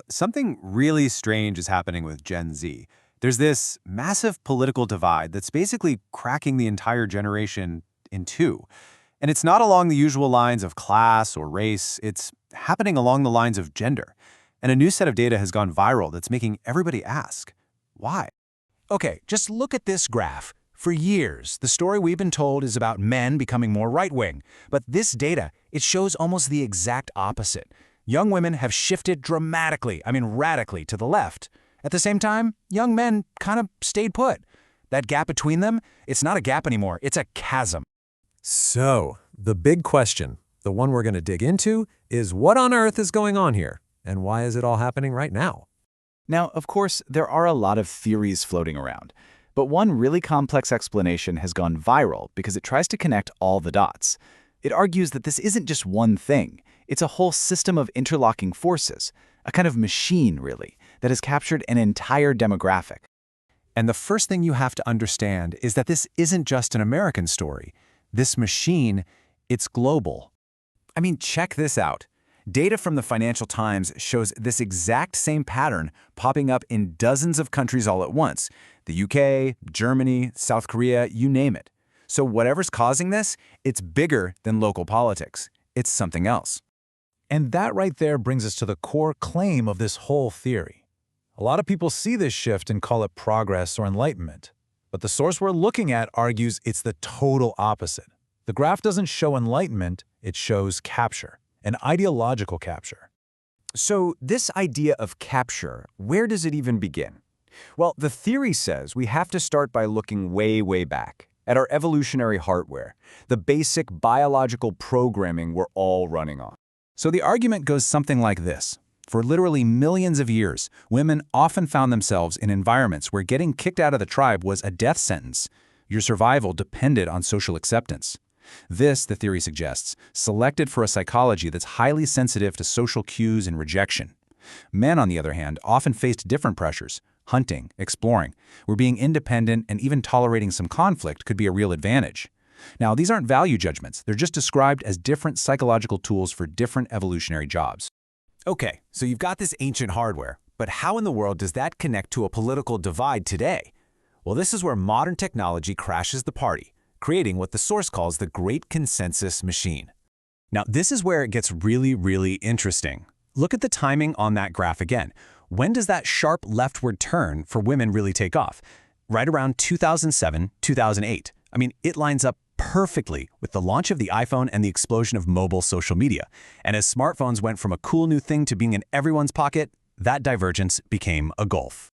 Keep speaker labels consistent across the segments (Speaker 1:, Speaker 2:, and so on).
Speaker 1: Something really strange is happening with Gen Z. There's this massive political divide that's basically cracking the entire generation in two. And it's not along the usual lines of class or race, it's happening along the lines of gender. And a new set of data has gone viral that's making everybody ask, why?
Speaker 2: Okay, just look at this graph. For years, the story we've been told is about men becoming more right-wing. But this data, it shows almost the exact opposite. Young women have shifted dramatically, radically, to the left. At the same time, young men kind of stayed put. That gap between them, it's not a gap anymore, it's a chasm.
Speaker 3: So, the big question, the one we're going to dig into, is what on earth is going on here? And why is it all happening right now?
Speaker 4: Now, of course, there are a lot of theories floating around. But one really complex explanation has gone viral because it tries to connect all the dots. It argues that this isn't just one thing. It's a whole system of interlocking forces, a kind of machine, really, that has captured an entire demographic.
Speaker 1: And the first thing you have to understand is that this isn't just an American story. This machine, it's global. Check this out. Data from the Financial Times shows this exact same pattern popping up in dozens of countries all at once. The UK, Germany, South Korea, you name it. So whatever's causing this, it's bigger than local politics. It's something else.
Speaker 2: And that right there brings us to the core claim of this whole theory. A lot of people see this shift and call it progress or enlightenment. But the source we're looking at argues it's the total opposite. The graph doesn't show enlightenment, it shows capture, an ideological capture.
Speaker 5: So this idea of capture, where does it even begin? Well, the theory says we have to start by looking way, way back at our evolutionary hardware, the basic biological programming we're all running on.
Speaker 1: So the argument goes something like this. For literally millions of years, women often found themselves in environments where getting kicked out of the tribe was a death sentence. Your survival depended on social acceptance. This, the theory suggests, selected for a psychology that's highly sensitive to social cues and rejection. Men, on the other hand, often faced different pressures. Hunting, exploring, where being independent and even tolerating some conflict could be a real advantage. Now, these aren't value judgments. They're just described as different psychological tools for different evolutionary jobs.
Speaker 6: Okay, so you've got this ancient hardware, but how in the world does that connect to a political divide today? Well, this is where modern technology crashes the party, creating what the source calls the Great Consensus Machine.
Speaker 1: Now, this is where it gets really, really interesting. Look at the timing on that graph again. When does that sharp leftward turn for women really take off? Right around 2007, 2008. It lines up perfectly with the launch of the iPhone and the explosion of mobile social media. And as smartphones went from a cool new thing to being in everyone's pocket, that divergence became a gulf.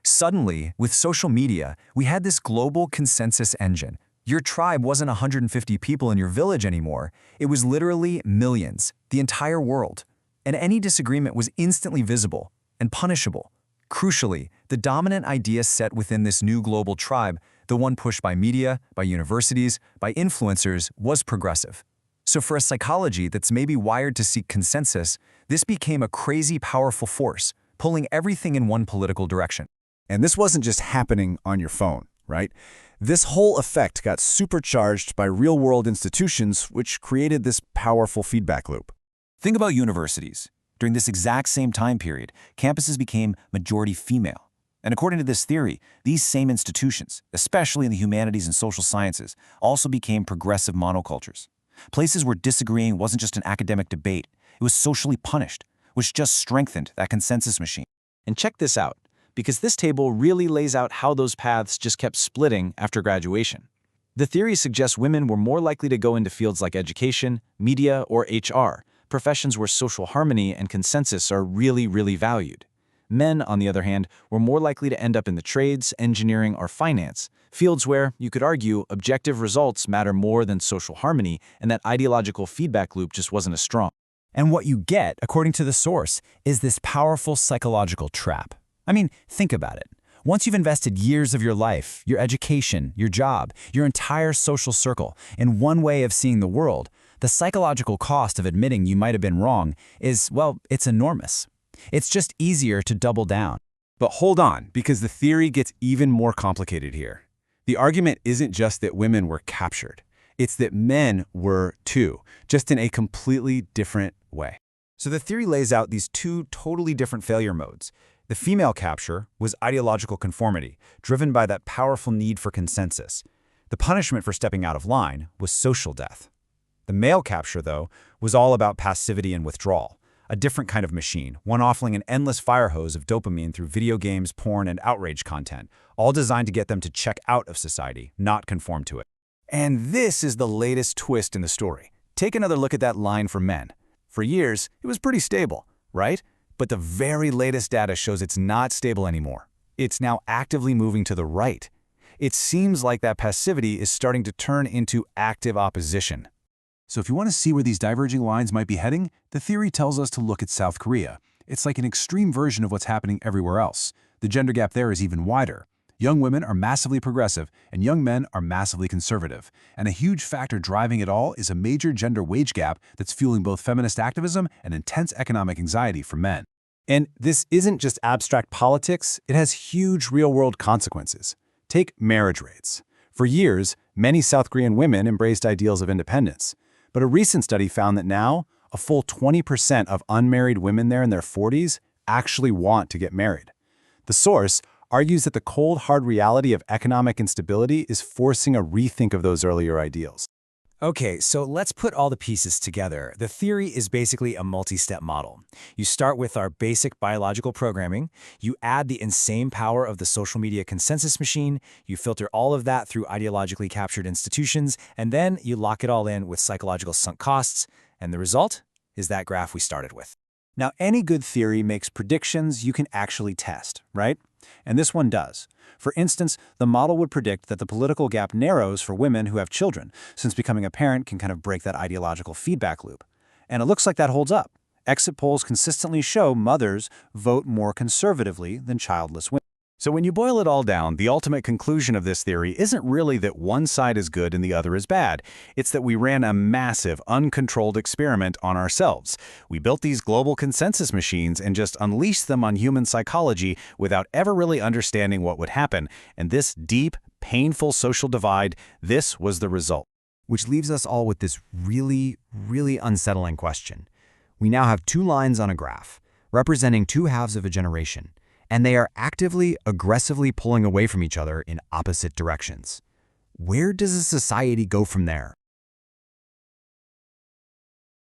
Speaker 5: Suddenly, with social media, we had this global consensus engine. Your tribe wasn't 150 people in your village anymore. It was literally millions, the entire world. And any disagreement was instantly visible and punishable. Crucially, the dominant idea set within this new global tribe, the one pushed by media, by universities, by influencers, was progressive. So for a psychology that's maybe wired to seek consensus, this became a crazy powerful force, pulling everything in one political direction.
Speaker 7: And this wasn't just happening on your phone, right? This whole effect got supercharged by real-world institutions, which created this powerful feedback loop.
Speaker 8: Think about universities. During this exact same time period, campuses became majority female. And according to this theory, these same institutions, especially in the humanities and social sciences, also became progressive monocultures. Places where disagreeing wasn't just an academic debate, it was socially punished, which just strengthened that consensus machine.
Speaker 4: And check this out, because this table really lays out how those paths just kept splitting after graduation. The theory suggests women were more likely to go into fields like education, media, or HR, professions where social harmony and consensus are really, really valued. Men, on the other hand, were more likely to end up in the trades, engineering, or finance, fields where, you could argue, objective results matter more than social harmony, and that ideological feedback loop just wasn't as strong.
Speaker 5: And what you get, according to the source, is this powerful psychological trap. Think about it. Once you've invested years of your life, your education, your job, your entire social circle in one way of seeing the world, the psychological cost of admitting you might have been wrong is, well, it's enormous. It's just easier to double down.
Speaker 1: But hold on, because the theory gets even more complicated here. The argument isn't just that women were captured. It's that men were too, just in a completely different way.
Speaker 5: So the theory lays out these two totally different failure modes. The female capture was ideological conformity, driven by that powerful need for consensus. The punishment for stepping out of line was social death. The male capture, though, was all about passivity and withdrawal, a different kind of machine, one offering an endless fire hose of dopamine through video games, porn, and outrage content, all designed to get them to check out of society, not conform to it.
Speaker 1: And this is the latest twist in the story. Take another look at that line for men. For years, it was pretty stable, right? But the very latest data shows it's not stable anymore. It's now actively moving to the right. It seems like that passivity is starting to turn into active opposition. So if you want to see where these diverging lines might be heading, the theory tells us to look at South Korea. It's like an extreme version of what's happening everywhere else. The gender gap there is even wider. Young women are massively progressive, and young men are massively conservative. And a huge factor driving it all is a major gender wage gap that's fueling both feminist activism and intense economic anxiety for men. And this isn't just abstract politics, it has huge real-world consequences. Take marriage rates. For years, many South Korean women embraced ideals of independence. But a recent study found that now, a full 20% of unmarried women there in their 40s actually want to get married. The source argues that the cold, hard reality of economic instability is forcing a rethink of those earlier ideals.
Speaker 2: Okay, so let's put all the pieces together. The theory is basically a multi-step model. You start with our basic biological programming, you add the insane power of the social media consensus machine, you filter all of that through ideologically captured institutions, and then you lock it all in with psychological sunk costs, and the result is that graph we started with.
Speaker 1: Now, any good theory makes predictions you can actually test, right? And this one does. For instance, the model would predict that the political gap narrows for women who have children, since becoming a parent can kind of break that ideological feedback loop. And it looks like that holds up. Exit polls consistently show mothers vote more conservatively than childless women. So when you boil it all down, the ultimate conclusion of this theory isn't really that one side is good and the other is bad. It's that we ran a massive, uncontrolled experiment on ourselves. We built these global consensus machines and just unleashed them on human psychology without ever really understanding what would happen. And this deep, painful social divide, this was the result.
Speaker 5: Which leaves us all with this really, really unsettling question. We now have two lines on a graph, representing two halves of a generation, and they are actively, aggressively pulling away from each other in opposite directions. Where does a society go from there?